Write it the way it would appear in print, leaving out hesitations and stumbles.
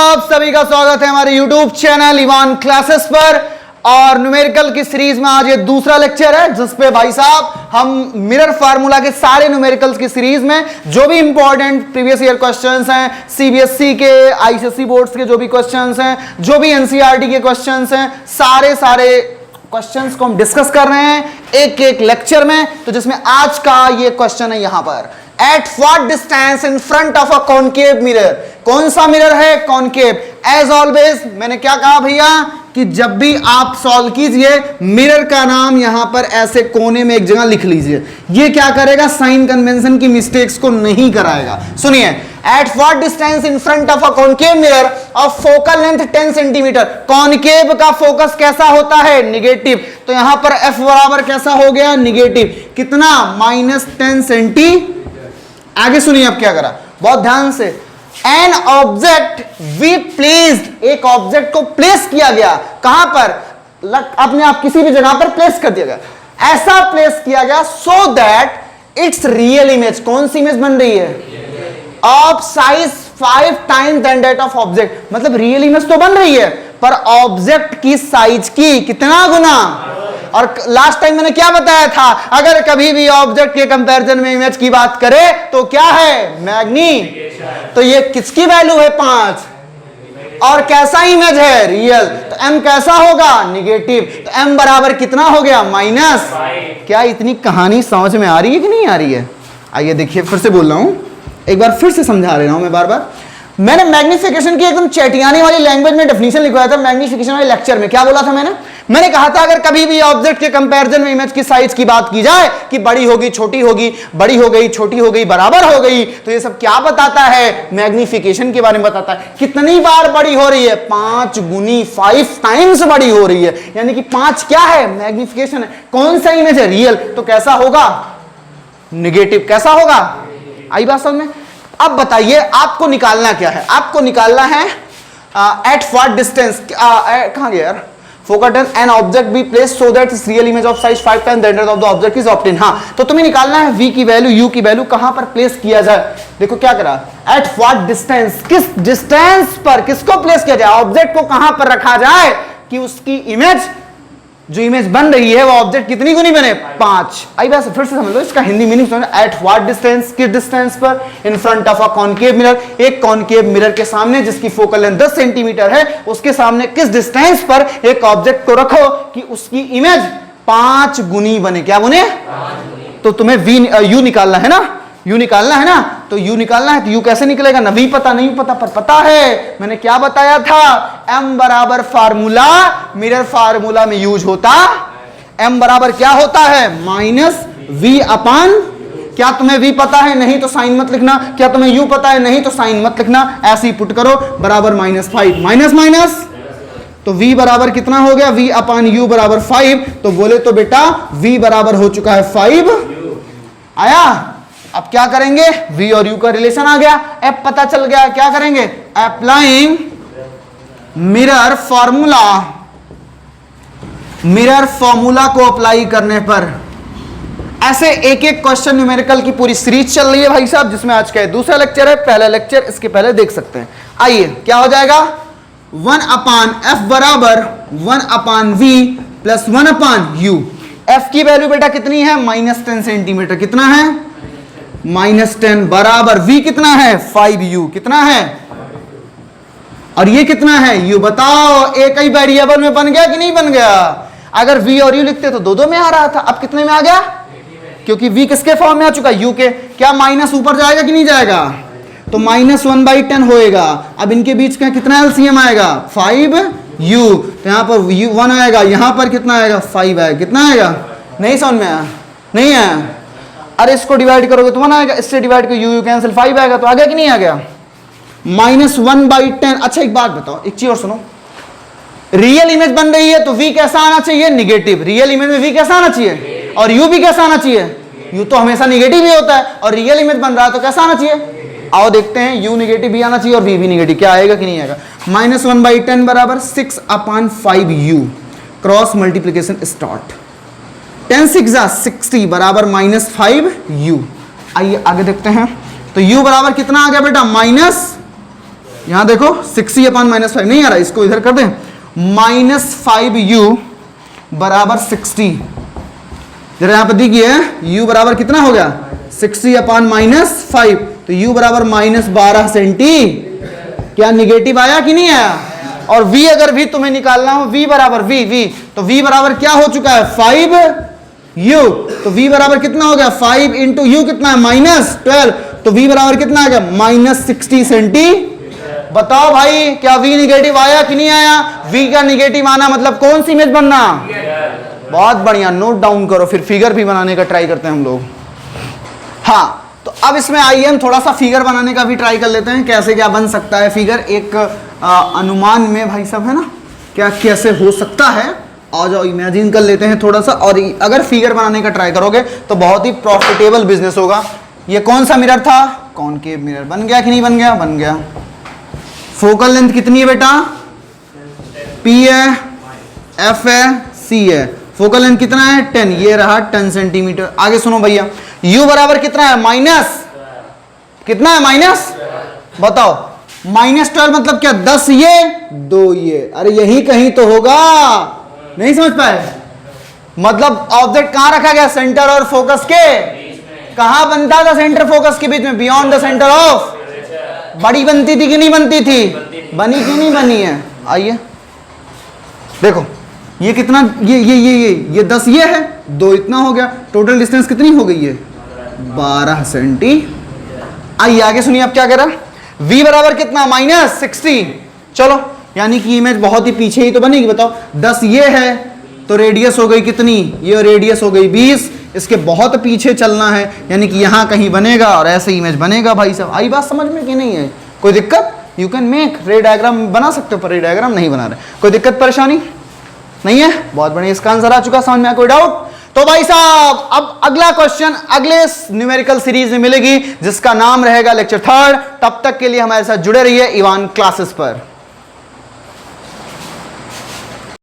आप सभी का स्वागत है हमारे YouTube चैनल इवान क्लासेस पर। और न्यूमेरिकल की सीरीज में आज ये दूसरा लेक्चर है जिसपे भाई साहब हम मिरर फार्मूला के सारे न्यूमेरिकल्स की सीरीज में जो भी इंपॉर्टेंट प्रीवियस ईयर क्वेश्चंस हैं, सीबीएसई के, आईसीएसई बोर्ड्स के जो भी क्वेश्चंस हैं, जो भी एनसीईआरटी के क्वेश्चंस हैं, सारे क्वेश्चंस को हम डिस्कस कर रहे हैं एक एक लेक्चर में। तो जिसमें आज का ये क्वेश्चन है यहां पर, at what distance in front of a concave mirror. कौन सा मिरर है? कॉनकेव। एज ऑलवेज मैंने क्या कहा भैया कि जब भी आप सॉल्व कीजिए मिरर का नाम यहां पर ऐसे कोने में एक जगह लिख लीजिए। ये क्या करेगा? साइन कन्वेंशन की मिस्टेक्स को नहीं कराएगा। सुनिए, at what distance in front of a concave mirror of focal length 10 centimetre. Concave का फोकस कैसा होता है? निगेटिव। तो यहां पर एफ बराबर कैसा हो गया? निगेटिव। कितना? -10 सेंटी। आगे सुनिए अब क्या करा, बहुत ध्यान से। एन ऑब्जेक्ट वी प्लेस्ड, एक ऑब्जेक्ट को प्लेस किया गया। कहां पर? अपने आप किसी भी जगह पर प्लेस कर दिया गया। ऐसा प्लेस किया गया so that its real image, कौन सी इमेज बन रही है? Of size 5 times then that of object. मतलब रियल इमेज तो बन रही है पर ऑब्जेक्ट की साइज की कितना गुना। और लास्ट टाइम मैंने क्या बताया था, अगर कभी भी ऑब्जेक्ट के कंपैरिजन में इमेज की बात करें तो क्या है? मैग्नीफिकेशन। तो ये किसकी वैल्यू है? 5। और कैसा इमेज है? रियल। तो m कैसा होगा? निगेटिव। तो m बराबर कितना हो गया? -5। क्या इतनी कहानी समझ में आ रही है कि नहीं आ रही है? आइए देखिए, फिर से बोल रहा हूं, एक बार फिर से समझा रहा हूं मैं बार बार। मैंने मैग्निफिकेशन की एकदम चैटियाने वाली लैंग्वेज में डेफिनेशन लिखवाया था मैग्निफिकेशन वाले लेक्चर में। क्या बोला था मैंने कहा था अगर कभी भी ऑब्जेक्ट के कंपैरिजन में इमेज की साइज की बात की जाए कि बड़ी होगी, छोटी होगी, बड़ी हो गई, छोटी हो गई, बराबर हो गई, तो ये सब क्या बताता है? मैग्निफिकेशन के बारे में बताता है। कितनी बार बड़ी हो रही है? 5 गुनी, 5 टाइम्स बड़ी हो रही है। यानी कि 5 क्या है? मैग्निफिकेशन है। कौन सा इमेज है? रियल। तो कैसा होगा? निगेटिव। कैसा होगा? आई बात समझ में? अब बताइए आपको निकालना क्या है? आपको निकालना है एट व्हाट डिस्टेंस, कहां गया यार? Focus an object be place so that its real image of size 5 times the radius of the object is obtain. हां, तो तुम्हें निकालना है v की वैल्यू, u की वैल्यू कहां पर प्लेस किया जाए। देखो क्या करा, एट व्हाट डिस्टेंस, किस डिस्टेंस पर किसको प्लेस किया जाए? ऑब्जेक्ट को कहां पर रखा जाए कि उसकी इमेज, जो इमेज बन रही है वो ऑब्जेक्ट कितनी गुनी बने? 5। आई बात फिर से समझ लो, इसका हिंदी मीनिंग समझो। एट व्हाट डिस्टेंस, किस डिस्टेंस पर? In front of a concave mirror, एक कॉनकेव मिरर के सामने जिसकी फोकल लेंथ 10 सेंटीमीटर है, उसके सामने किस डिस्टेंस पर एक ऑब्जेक्ट को रखो कि उसकी इमेज 5 गुनी बने। क्या बने? 5 गुनी। तो तुम्हें यू निकालना है ना, यू निकालना है ना, तो यू निकालना है तो यू कैसे निकलेगा? ना भी पता, नहीं पता, पर पता है। मैंने क्या बताया था? m बराबर फार्मूला, मिरर फार्मूला में यूज होता। m बराबर क्या होता है? -v अपान, क्या तुम्हें v पता है? नहीं तो साइन मत लिखना। क्या तुम्हें u पता है? नहीं तो साइन मत लिखना। ऐसे ही पुट करो, बराबर -5, माइनस माइनस, तो v बराबर कितना हो गया? v अपान u बराबर 5। तो बोले तो बेटा v बराबर हो चुका है 5। आया? अब क्या करेंगे? v और u का रिलेशन आ गया, f पता चल गया। क्या करेंगे? Applying mirror formula, mirror formula को अप्लाई करने पर ऐसे एक एक क्वेश्चन न्यूमेरिकल की पूरी सीरीज चल रही है भाई साहब, जिसमें आज का दूसरा लेक्चर है। पहला लेक्चर इसके पहले देख सकते हैं। आइए क्या हो जाएगा? 1 अपान f बराबर 1 अपान v प्लस 1 अपान u। f की वैल्यू बेटा कितनी है? -10 सेंटीमीटर। कितना है? -10 बराबर v कितना है? 5u। कितना है? और ये कितना है? u। बताओ एक ही वेरिएबल में बन गया कि नहीं बन गया? अगर v और u लिखते तो दो में आ रहा था, अब कितने में आ गया? क्योंकि v किसके फॉर्म में आ चुका? u के। क्या माइनस ऊपर जाएगा कि नहीं जाएगा? तो -1/10 होएगा। अब इनके बीच का कितना एलसीएम आएगा? 5u। तो यहां पर 1 आएगा, यहां पर कितना आएगा? 5 आएगा। कितना आएगा? नहीं समझ में आया? नहीं आया? अरे इसको डिवाइड करोगे तो 1 आएगा, इससे डिवाइड करो u कैंसिल, 5 आएगा। तो आ गया कि नहीं आ गया? -1/10। अच्छा एक बात बताओ, एक चीज और सुनो, रियल इमेज बन रही है तो v कैसा आना चाहिए? निगेटिव। रियल इमेज में v कैसा आना चाहिए? और u भी कैसा आना चाहिए? u तो हमेशा निगेटिव ही होता है, और रियल इमेज बन रहा है तो कैसा आना चाहिए? आओ देखते हैं, u निगेटिव भी आना चाहिए और v भी निगेटिव। क्या आएगा कि नहीं आएगा? -1/10 बराबर 6 अपान 5u। Cross multiplication start. 10 6 60 बराबर -5u। आइए आगे देखते हैं। तो u बराबर कितना आ गया बेटा? यहां देखो 60/-5 नहीं आ रहा, इसको इधर कर दें, -5u बराबर 60। जरा यहां पर देखिए u बराबर कितना हो गया 60/-5, तो u बराबर -12 सेंटी। क्या निगेटिव आया कि नहीं आया? और v अगर v तुम्हें निकालना हो, v बराबर v, तो v बराबर क्या हो चुका है 5u, तो v बराबर कितना हो गया 5 इंटू u कितना है -12, तो v बराबर कितना आ गया -60 सेंटी। बताओ भाई क्या v निगेटिव आया कि नहीं आया? v का निगेटिव आना मतलब कौन सी इमेज बनना? बहुत बढ़िया, नोट डाउन करो, फिर फिगर भी बनाने का ट्राई करते हैं हम लोग। हाँ, तो अब इसमें आइए हम थोड़ा सा फिगर बनाने का भी ट्राई कर लेते हैं, कैसे क्या बन सकता है फिगर एक अनुमान में भाई साहब, है ना, क्या कैसे हो सकता है। आ जाओ इमेजिन कर लेते हैं थोड़ा सा, और अगर फिगर बनाने का ट्राई करोगे तो बहुत ही प्रॉफिटेबल बिजनेस होगा। ये कौन सा मिरर था? Concave mirror. बन गया कि नहीं बन गया? बन गया। फोकल लेंथ कितनी है बेटा? P है, F है, C है। फोकल लेंथ कितना है? 10। ये रहा 10 सेंटीमीटर। आगे सुनो भैया, U बराबर कितना है? कितना है माइनस? बताओ, -12 मतलब क्या? 10 ये 2 ये, अरे यही कहीं तो होगा, नहीं समझ पाए? मतलब ऑब्जेक्ट कहां रखा गया? सेंटर और फोकस के कहां बनता था? सेंटर फोकस के बीच में, बियॉन्ड द सेंटर ऑफ। बड़ी बनती थी कि नहीं बनती थी? बनी कि नहीं बनी है? आइए देखो, ये कितना, ये 10 ये है, 2 इतना हो गया, टोटल डिस्टेंस कितनी हो गई है? 12 सेंटी। आइए आगे सुनिए, अब क्या कह रहा है? v बराबर कितना? -60। चलो, यानी कि इमेज बहुत ही पीछे ही तो बनेगी। बताओ, 10 ये है तो रेडियस हो गई कितनी? ये रेडियस हो गई 20। इसके बहुत पीछे चलना है, यानी कि यहां कहीं बनेगा और ऐसे इमेज बनेगा। भाई साहब आई बात समझ में कि नहीं है? कोई दिक्कत? यू कैन मेक रे डायग्राम बना सकते हो, पर रे डायग्राम नहीं बना रहे। कोई दिक्कत परेशानी नहीं है? बहुत बढ़िया, इसका आंसर आ चुका, समझ में आया? कोई डाउट? तो भाई साहब अब अगला क्वेश्चन अगले न्यूमेरिकल सीरीज में मिलेगी, जिसका नाम रहेगा लेक्चर 3। तब तक के लिए हमारे साथ जुड़े रहिए इवान क्लासेस पर।